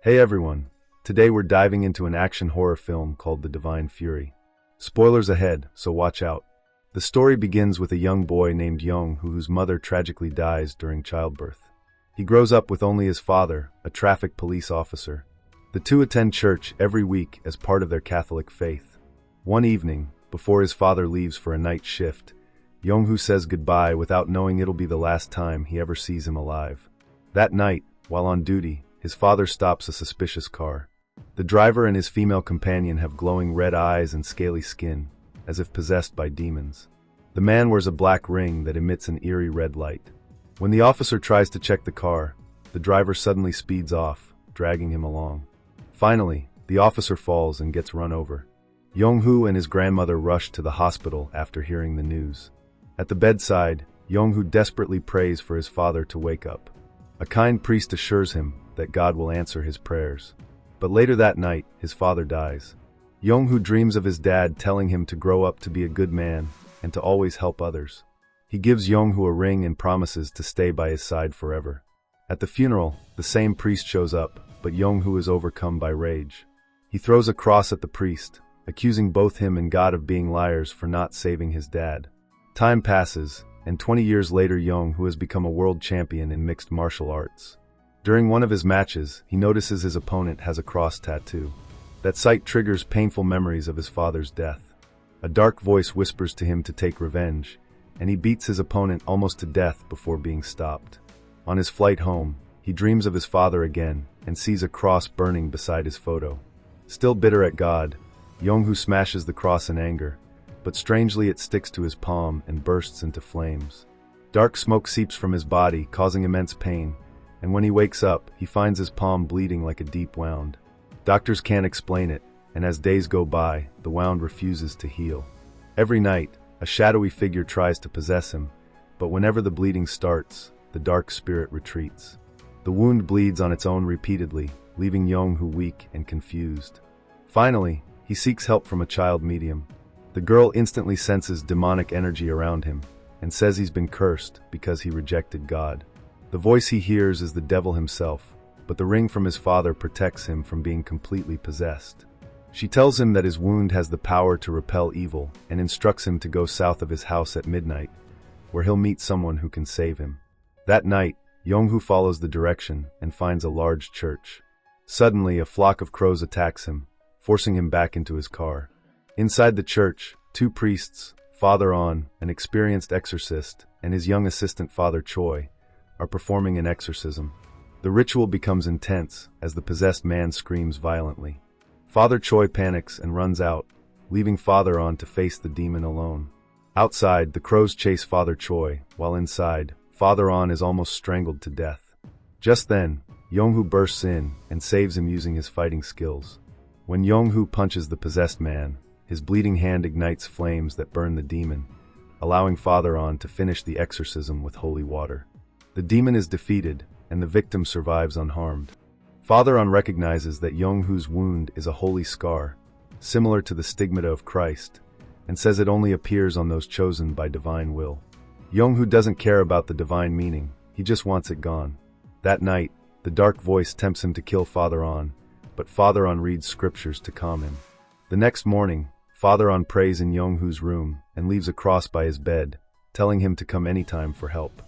Hey everyone, today we're diving into an action horror film called The Divine Fury. Spoilers ahead, so watch out. The story begins with a young boy named Young whose mother tragically dies during childbirth. He grows up with only his father, a traffic police officer. The two attend church every week as part of their Catholic faith. One evening, before his father leaves for a night shift, Young says goodbye without knowing it'll be the last time he ever sees him alive. That night, while on duty, his father stops a suspicious car. The driver and his female companion have glowing red eyes and scaly skin, as if possessed by demons. The man wears a black ring that emits an eerie red light. When the officer tries to check the car, the driver suddenly speeds off, dragging him along. Finally, the officer falls and gets run over. Young and his grandmother rush to the hospital after hearing the news. At the bedside, Young desperately prays for his father to wake up. A kind priest assures him that God will answer his prayers. But later that night, his father dies. Young dreams of his dad telling him to grow up to be a good man and to always help others. He gives Young a ring and promises to stay by his side forever. At the funeral, the same priest shows up, but Young is overcome by rage. He throws a cross at the priest, accusing both him and God of being liars for not saving his dad. Time passes, and 20 years later Young has become a world champion in mixed martial arts. During one of his matches, he notices his opponent has a cross tattoo. That sight triggers painful memories of his father's death. A dark voice whispers to him to take revenge, and he beats his opponent almost to death before being stopped. On his flight home, he dreams of his father again and sees a cross burning beside his photo. Still bitter at God, Young smashes the cross in anger, but strangely it sticks to his palm and bursts into flames. Dark smoke seeps from his body, causing immense pain, and when he wakes up, he finds his palm bleeding like a deep wound. Doctors can't explain it, and as days go by, the wound refuses to heal. Every night, a shadowy figure tries to possess him, but whenever the bleeding starts, the dark spirit retreats. The wound bleeds on its own repeatedly, leaving Young weak and confused. Finally, he seeks help from a child medium. The girl instantly senses demonic energy around him, and says he's been cursed because he rejected God. The voice he hears is the devil himself, but the ring from his father protects him from being completely possessed. She tells him that his wound has the power to repel evil and instructs him to go south of his house at midnight, where he'll meet someone who can save him. That night, Young follows the direction and finds a large church. Suddenly, a flock of crows attacks him, forcing him back into his car. Inside the church, two priests, Father On, an experienced exorcist, and his young assistant Father Choi, are performing an exorcism. The ritual becomes intense as the possessed man screams violently. Father Choi panics and runs out, leaving Father On to face the demon alone. Outside, the crows chase Father Choi, while inside, Father On is almost strangled to death. Just then, Young bursts in and saves him using his fighting skills. When Young punches the possessed man, his bleeding hand ignites flames that burn the demon, allowing Father On to finish the exorcism with holy water. The demon is defeated, and the victim survives unharmed. Father On recognizes that Young wound is a holy scar, similar to the stigmata of Christ, and says it only appears on those chosen by divine will. Young doesn't care about the divine meaning, he just wants it gone. That night, the dark voice tempts him to kill Father On, but Father On reads scriptures to calm him. The next morning, Father On prays in Young room and leaves a cross by his bed, telling him to come anytime for help.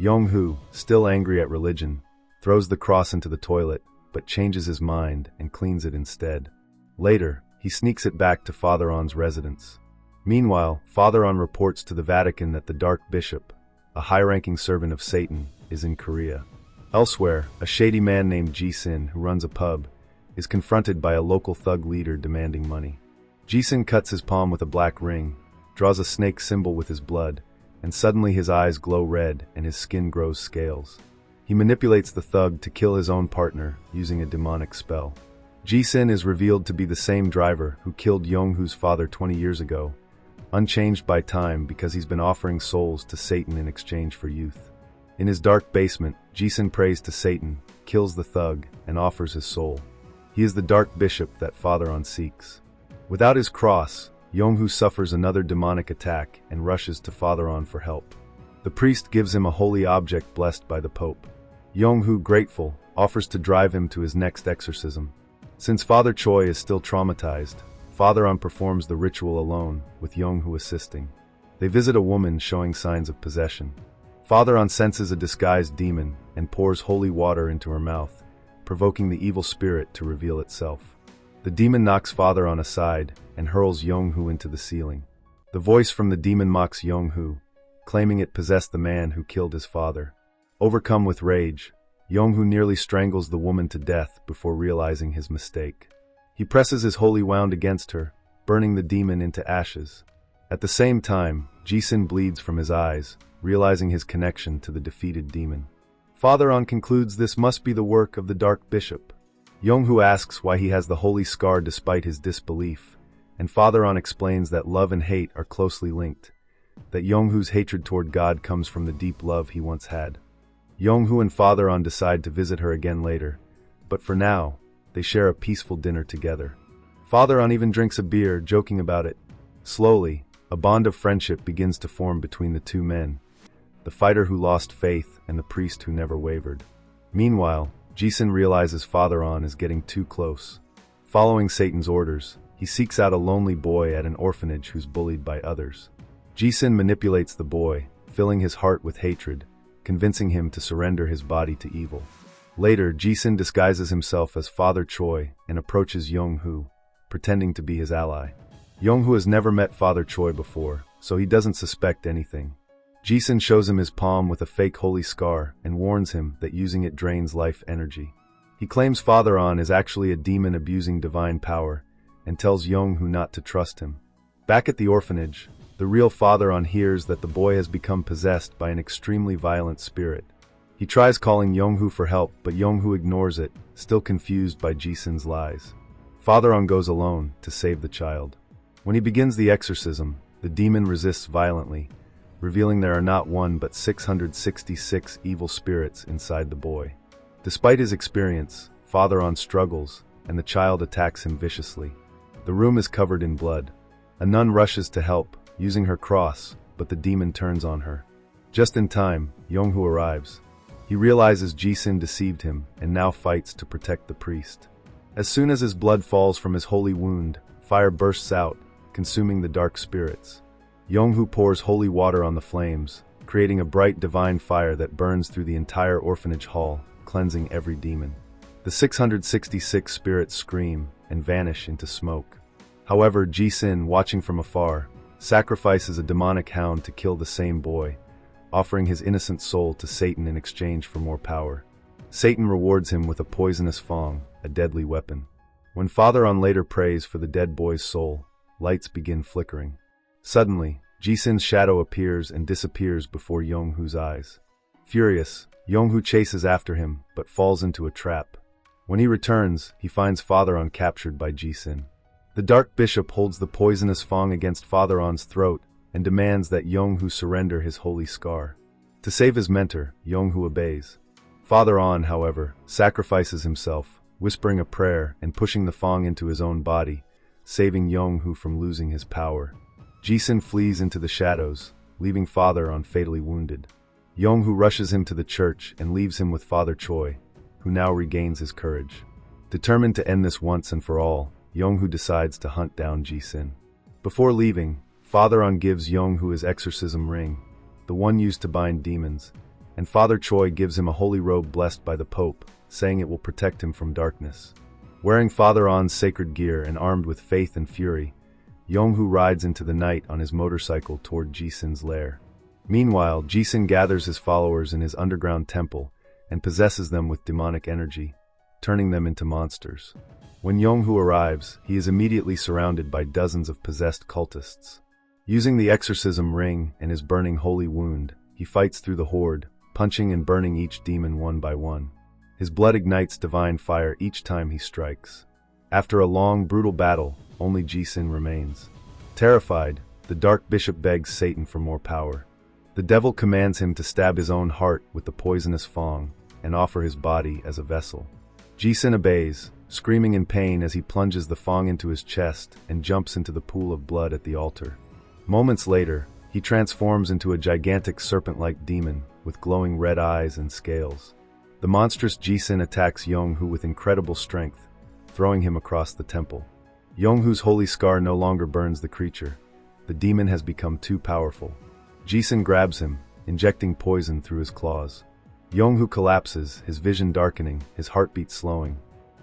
Young still angry at religion, throws the cross into the toilet, but changes his mind and cleans it instead. Later, he sneaks it back to Father On's residence. Meanwhile, Father On reports to the Vatican that the Dark Bishop, a high-ranking servant of Satan, is in Korea. Elsewhere, a shady man named Ji-sin, who runs a pub, is confronted by a local thug leader demanding money. Ji-sin cuts his palm with a black ring, draws a snake symbol with his blood, and suddenly his eyes glow red and his skin grows scales. He manipulates the thug to kill his own partner using a demonic spell. Ji-sin is revealed to be the same driver who killed Young father 20 years ago, unchanged by time because he's been offering souls to Satan in exchange for youth. In his dark basement, Ji-sin prays to Satan, kills the thug, and offers his soul. He is the Dark Bishop that Father On seeks. Without his cross, Young suffers another demonic attack and rushes to Father On for help. The priest gives him a holy object blessed by the Pope. Yong-hoo, grateful, offers to drive him to his next exorcism. Since Father Choi is still traumatized, Father On performs the ritual alone, with Yong-hoo assisting. They visit a woman showing signs of possession. Father On senses a disguised demon and pours holy water into her mouth, provoking the evil spirit to reveal itself. The demon knocks Father On aside and hurls Yong-hoo into the ceiling. The voice from the demon mocks Yong-hoo, claiming it possessed the man who killed his father. Overcome with rage, Yong-hoo nearly strangles the woman to death before realizing his mistake. He presses his holy wand against her, burning the demon into ashes. At the same time, Ji-sin bleeds from his eyes, realizing his connection to the defeated demon. Father On concludes this must be the work of the Dark Bishop. Yong-hoo asks why he has the holy scar despite his disbelief, and Father On explains that love and hate are closely linked, that Yong-hoo's hatred toward God comes from the deep love he once had. Yong-hoo and Father On decide to visit her again later, but for now, they share a peaceful dinner together. Father On even drinks a beer, joking about it. Slowly, a bond of friendship begins to form between the two men, the fighter who lost faith and the priest who never wavered. Meanwhile, Ji-sin realizes Father On is getting too close. Following Satan's orders, he seeks out a lonely boy at an orphanage who's bullied by others. Ji-sin manipulates the boy, filling his heart with hatred, convincing him to surrender his body to evil. Later, Ji-sin disguises himself as Father Choi and approaches Yong-hoo, pretending to be his ally. Yong-hoo has never met Father Choi before, so he doesn't suspect anything. Ji-sin shows him his palm with a fake holy scar and warns him that using it drains life energy. He claims Father On is actually a demon abusing divine power and tells Yong-hoo not to trust him. Back at the orphanage, the real Father On hears that the boy has become possessed by an extremely violent spirit. He tries calling Yong-hoo for help, but Yong-hoo ignores it, still confused by Ji-sin's lies. Father On goes alone to save the child. When he begins the exorcism, the demon resists violently, revealing there are not one but 666 evil spirits inside the boy. Despite his experience, Father On struggles, and the child attacks him viciously. The room is covered in blood. A nun rushes to help, using her cross, but the demon turns on her. Just in time, Yong-hoo arrives. He realizes Ji-sin deceived him and now fights to protect the priest. As soon as his blood falls from his holy wound, fire bursts out, consuming the dark spirits. Yong-hoo pours holy water on the flames, creating a bright divine fire that burns through the entire orphanage hall, cleansing every demon. The 666 spirits scream and vanish into smoke. However, Ji-sin, watching from afar, sacrifices a demonic hound to kill the same boy, offering his innocent soul to Satan in exchange for more power. Satan rewards him with a poisonous fong, a deadly weapon. When Father On later prays for the dead boy's soul, lights begin flickering. Suddenly, Ji-sin's shadow appears and disappears before Yong-hoo's eyes. Furious, Yong-hoo chases after him, but falls into a trap. When he returns, he finds Father On captured by Ji-sin. The Dark Bishop holds the poisonous fong against Father On's throat and demands that Yong-hoo surrender his holy scar. To save his mentor, Yong-hoo obeys. Father On, however, sacrifices himself, whispering a prayer and pushing the fong into his own body, saving Yong-hoo from losing his power. Ji-sin flees into the shadows, leaving Father On fatally wounded. Yong-hoo rushes him to the church and leaves him with Father Choi, who now regains his courage. Determined to end this once and for all, Yong-hoo decides to hunt down Ji-sin. Before leaving, Father On gives Yong-hoo his exorcism ring, the one used to bind demons, and Father Choi gives him a holy robe blessed by the Pope, saying it will protect him from darkness. Wearing Father On's sacred gear and armed with faith and fury, Yong-hoo rides into the night on his motorcycle toward Ji-sin's lair. Meanwhile, Ji-sin gathers his followers in his underground temple and possesses them with demonic energy, turning them into monsters. When Yong-hoo arrives, he is immediately surrounded by dozens of possessed cultists. Using the exorcism ring and his burning holy wound, he fights through the horde, punching and burning each demon one by one. His blood ignites divine fire each time he strikes. After a long, brutal battle, only Ji-sin remains. Terrified, the Dark Bishop begs Satan for more power. The devil commands him to stab his own heart with the poisonous fong and offer his body as a vessel. Ji-sin obeys, screaming in pain as he plunges the fong into his chest and jumps into the pool of blood at the altar. Moments later, he transforms into a gigantic serpent-like demon with glowing red eyes and scales. The monstrous Jisun attacks Yonghu with incredible strength, throwing him across the temple. Yonghu's holy scar no longer burns the creature. The demon has become too powerful. Jisun grabs him, injecting poison through his claws. Yonghu collapses, his vision darkening, his heartbeat slowing.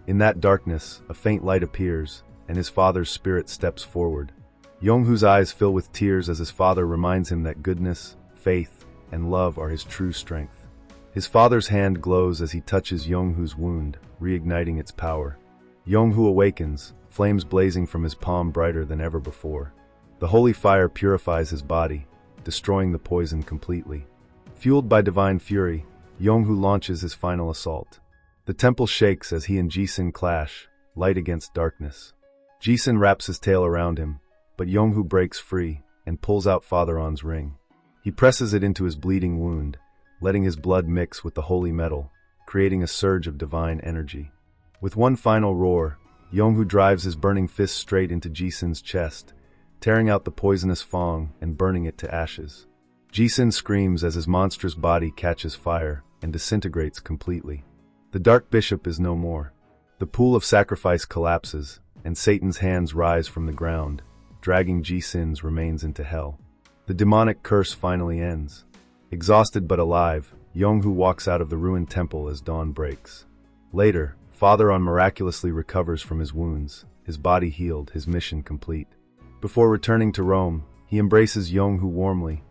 In that darkness, a faint light appears, and his father's spirit steps forward. Yonghu's eyes fill with tears as his father reminds him that goodness, faith, and love are his true strength. His father's hand glows as he touches Yonghu's wound, reigniting its power. Yonghu awakens, flames blazing from his palm brighter than ever before. The holy fire purifies his body, destroying the poison completely. Fueled by divine fury, Yonghu launches his final assault. The temple shakes as he and Jisun clash, light against darkness. Jisun wraps his tail around him, but Yonghu breaks free and pulls out Father On's ring. He presses it into his bleeding wound, letting his blood mix with the holy metal, creating a surge of divine energy. With one final roar, Yonghu drives his burning fist straight into Jisun's chest, tearing out the poisonous fang and burning it to ashes. Jisun screams as his monstrous body catches fire and disintegrates completely. The Dark Bishop is no more. The pool of sacrifice collapses, and Satan's hands rise from the ground, dragging Jisun's remains into hell. The demonic curse finally ends. Exhausted but alive, Yonghu walks out of the ruined temple as dawn breaks. Later, Father On miraculously recovers from his wounds, his body healed, his mission complete. Before returning to Rome, he embraces Yonghu warmly,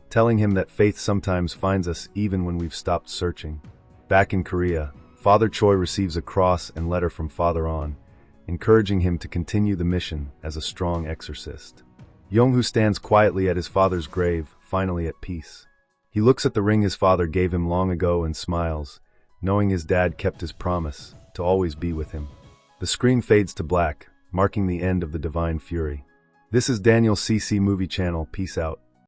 telling him that faith sometimes finds us even when we've stopped searching. Back in Korea, Father Choi receives a cross and letter from Father On, encouraging him to continue the mission as a strong exorcist. Yonghu stands quietly at his father's grave, finally at peace. He looks at the ring his father gave him long ago and smiles, knowing his dad kept his promise to always be with him. The screen fades to black, marking the end of the divine fury. This is Daniel CC Movie Channel. Peace out.